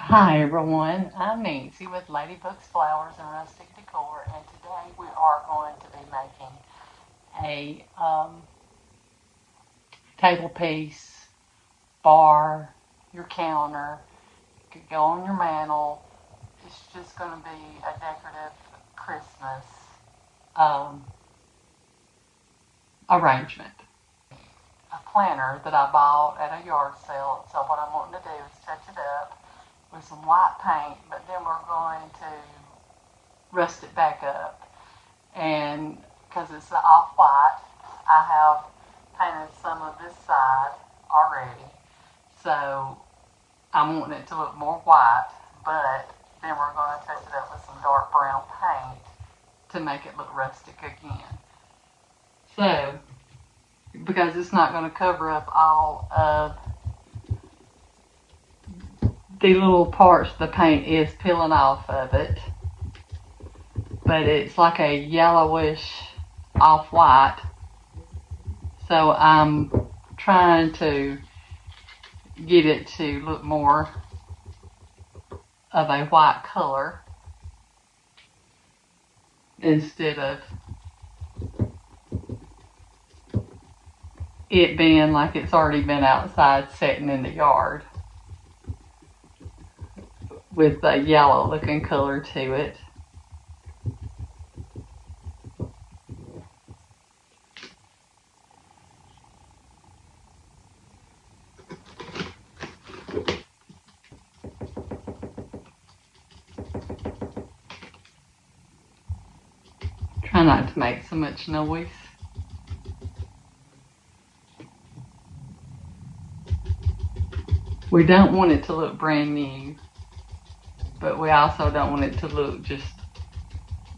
Hi everyone, I'm Nancy with Ladybooks, Flowers, and Rustic Decor, and today we are going to be making a table piece, bar, your counter. It could go on your mantle. It's just going to be a decorative Christmas um, arrangement. A planter that I bought at a yard sale, so what I'm wanting to do is touch it up with some white paint, but then we're going to rust it back up. And because it's the off-white, I have painted some of this side already. So I'm wanting it to look more white, but then we're going to touch it up with some dark brown paint to make it look rustic again. So, because it's not going to cover up all of the little parts the paint is peeling off of it, but it's like a yellowish off-white. So I'm trying to get it to look more of a white color instead of it being like it's already been outside sitting in the yard with a yellow looking color to it. Try not to make so much noise. We don't want it to look brand new, but we also don't want it to look just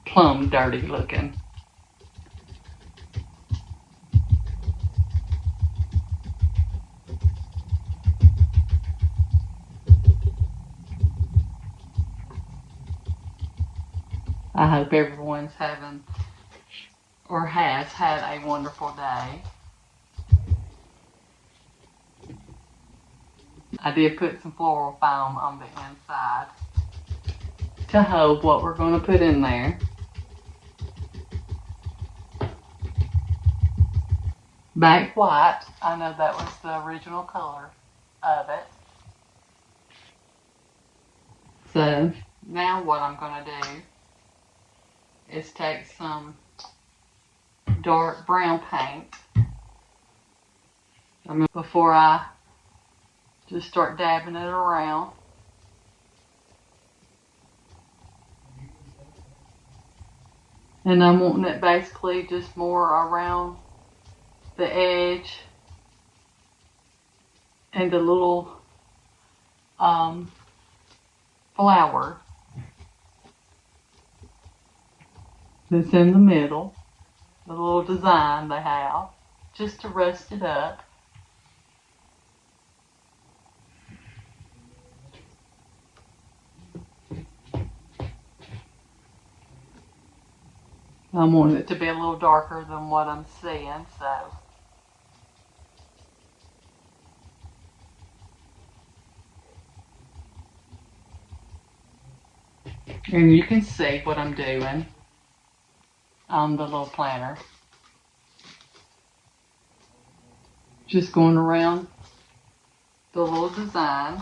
plumb dirty looking. I hope everyone's having or has had a wonderful day. I did put some floral foam on the inside to hold what we're going to put in there. Back white, I know that was the original color of it. So now what I'm going to do is take some dark brown paint before I just start dabbing it around. And I'm wanting it basically just more around the edge and the little flower that's in the middle, the little design they have, just to rust it up. I'm wanting it to be a little darker than what I'm seeing, so. And you can see what I'm doing on the little planter. Just going around the little designs.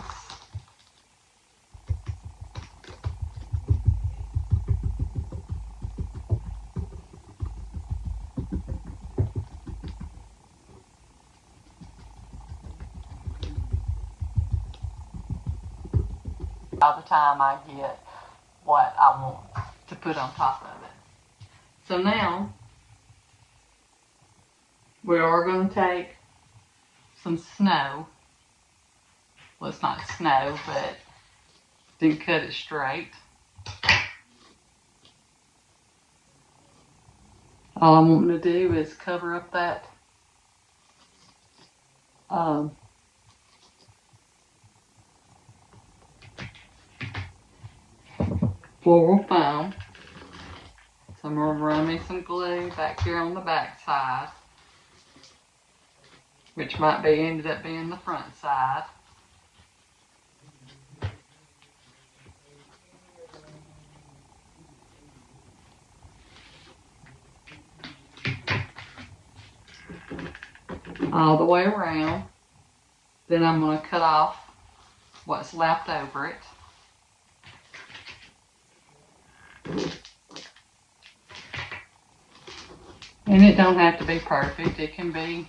All the time I get what I want to put on top of it. So now we are going to take some snow. Well, it's not snow, but didn't cut it straight. All I'm wanting to do is cover up that floral foam. So I'm going to run me some glue back here on the back side, which might be ended up being the front side. all the way around. Then I'm going to cut off what's left over it. And it don't have to be perfect. It can be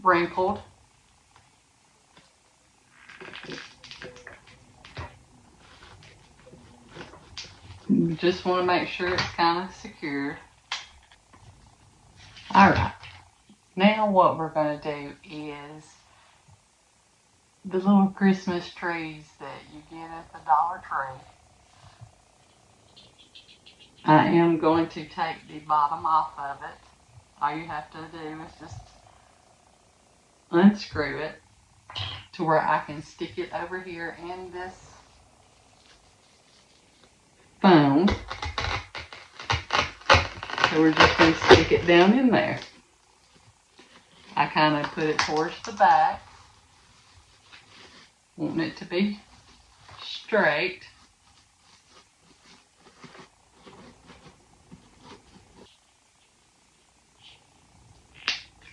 wrinkled. You just want to make sure it's kind of secured. Alright, now what we're going to do is the little Christmas trees that you get at the Dollar Tree. I am going to take the bottom off of it. All you have to do is just unscrew it to where I can stick it over here in this foam. So we're just going to stick it down in there. I kind of put it towards the back, wanting it to be straight.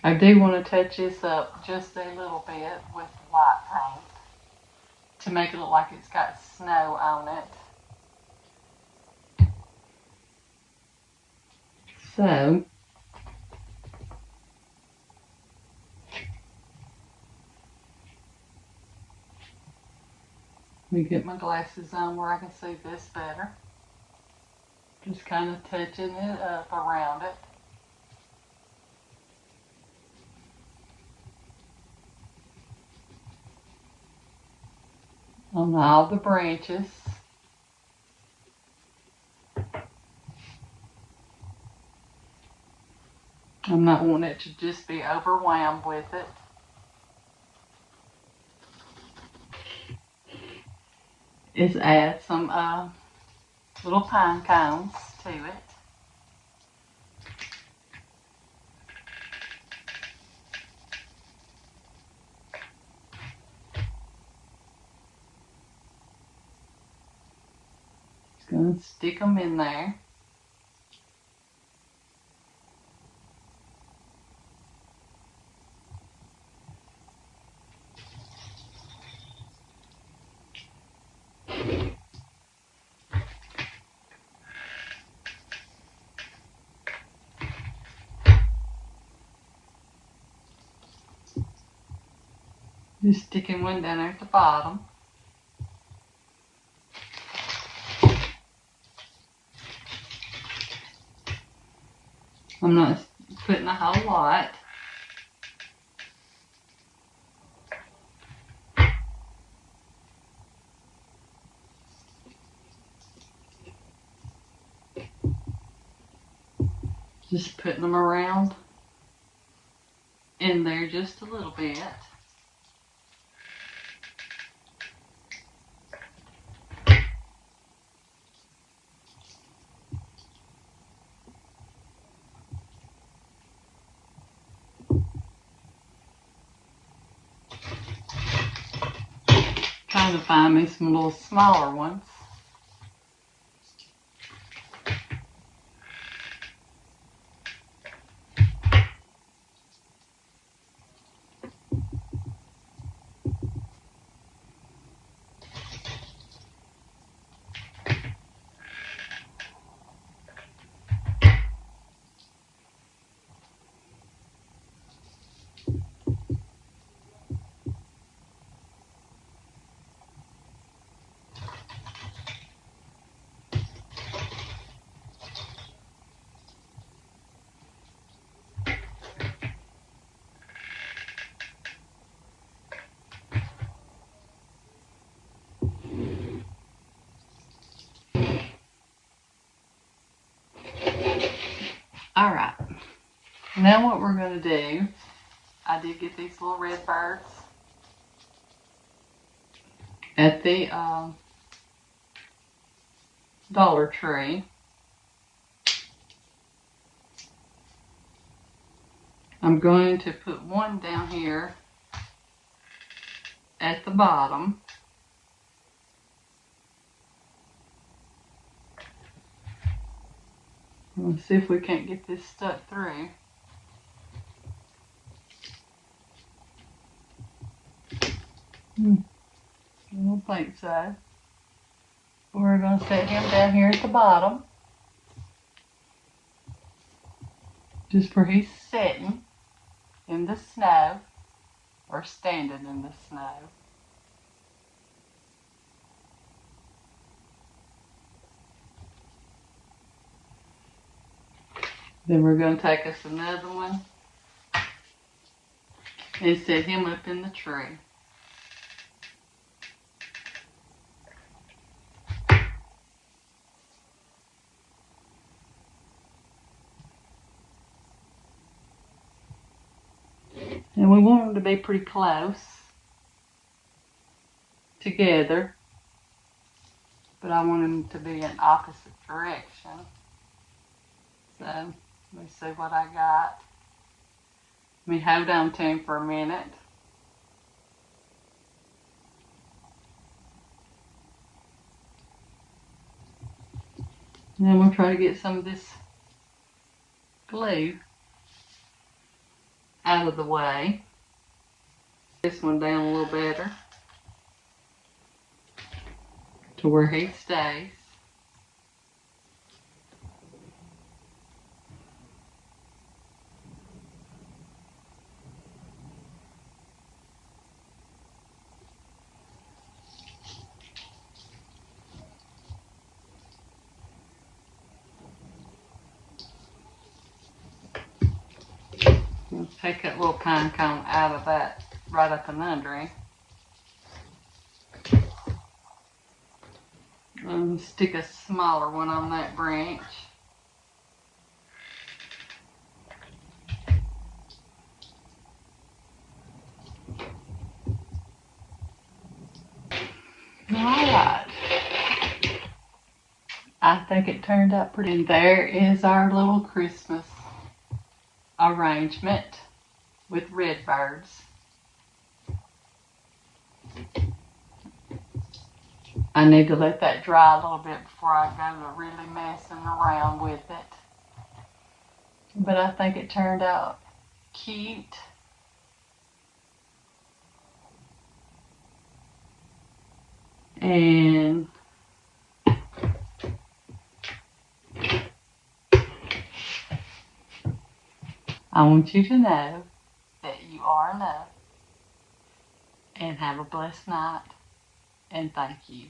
I do want to touch this up just a little bit with white paint to make it look like it's got snow on it. So, let me get my glasses on where I can see this better. Just kind of touching it up around it. On all the branches. I'm not wanting it to just be overwhelmed with it. Is add some little pine cones to it. Just gonna stick them in there. Just sticking one down there at the bottom. I'm not putting a whole lot. Just putting them around in there just a little bit. Trying to find me some little smaller ones. Alright, now what we're going to do, I did get these little red birds at the Dollar Tree. I'm going to put one down here at the bottom. Let's see if we can't get this stuck through. Hmm, I don't think so. We're going to set him down here at the bottom, just where he's sitting in the snow or standing in the snow. Then we're going to take us another one and set him up in the tree. And we want them to be pretty close together, but I want them to be in opposite direction. So let me see what I got. Let me hold on to him for a minute. And then we'll try to get some of this glue out of the way. This one down a little better to where he stays. We'll take that little pine cone out of that right up and under him. And stick a smaller one on that branch. Alright. I think it turned out pretty. And there is our little Christmas arrangement with redbirds. I need to let that dry a little bit before I go to really messing around with it. But I think it turned out cute. And I want you to know that you are enough. And have a blessed night. And thank you.